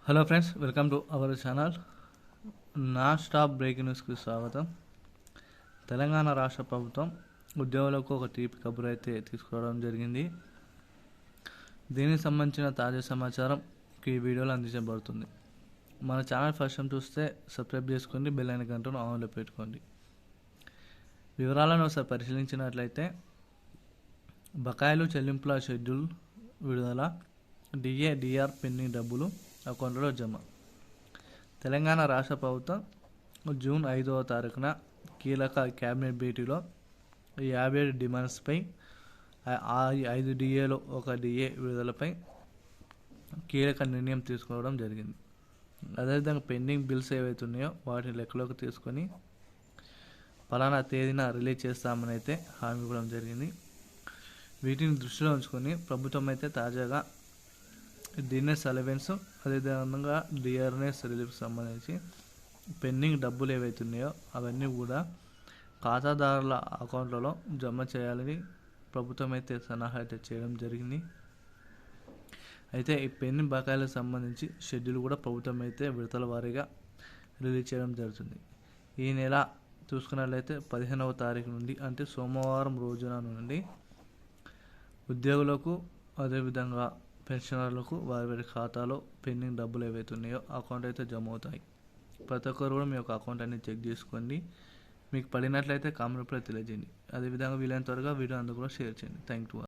Hello friends, welcome to our channel. Non stop breaking న్యూస్కి స్వాగతం. తెలంగాణ రాష్ట్ర ప్రభుత్వం ఉద్యోగులకు ఒక తీపి కబురు అయితే తీసుకురావడం జరిగింది. దీనికి సంబంధించిన తాజా సమాచారం ఈ వీడియోలో అందించబడుతుంది. మన ఛానల్ ఫస్ట్ టైం చూస్తే సబ్స్క్రైబ్ చేసుకోండి, బెల్ ఐకాన్ గంటను ఆన్లో పెట్టుకోండి. వివరాలను ఒకసారి పరిశీలించినట్లయితే, బకాయిలు చెల్లింపుల షెడ్యూల్ విడుదల, డిఆర్ పెండింగ్ డబ్బులు అకౌంట్లో జమ. తెలంగాణ రాష్ట్ర ప్రభుత్వం జూన్ 5వ తారీఖున కీలక క్యాబినెట్ భేటీలో 57 డిమాండ్స్పై 5 డిఏలో ఒక డిఏ విడుదలపై కీలక నిర్ణయం తీసుకోవడం జరిగింది. అదేవిధంగా పెండింగ్ బిల్స్ ఏవైతున్నాయో వాటిని లెక్కలోకి తీసుకొని పలానా తేదీన రిలీజ్ చేస్తామని అయితే హామీ ఇవ్వడం జరిగింది. వీటిని దృష్టిలో ఉంచుకొని ప్రభుత్వం అయితే తాజాగా డిఎన్ఎస్ అలవెన్స్, అదేవిధంగా డిఆర్ఎస్ రిలీఫ్కి సంబంధించి పెండింగ్ డబ్బులు ఏవైతున్నాయో అవన్నీ కూడా ఖాతాదారుల అకౌంట్లలో జమ చేయాలని ప్రభుత్వం అయితే సలహా అయితే చేయడం జరిగింది. అయితే ఈ పెండింగ్ బకాయిలకు సంబంధించి షెడ్యూల్ కూడా ప్రభుత్వం అయితే విడతల వారీగా రిలీజ్ చేయడం జరుగుతుంది. ఈ నెల చూసుకున్నట్లయితే 15వ తారీఖు నుండి, అంటే సోమవారం రోజున నుండి ఉద్యోగులకు, అదేవిధంగా పెన్షనర్లకు వారి ఖాతాలో పెండింగ్ డబ్బులు ఏవైతున్నాయో అకౌంట్ అయితే జమ అవుతాయి. ప్రతి ఒక్కరు కూడా మీ యొక్క అకౌంట్ అనేది చెక్ చేసుకోండి. మీకు పడినట్లయితే కామెంట్ రూపంలో తెలియజేయండి. అదేవిధంగా వీలైనంత త్వరగా వీడియో అందరూ కూడా షేర్ చేయండి. Thank you.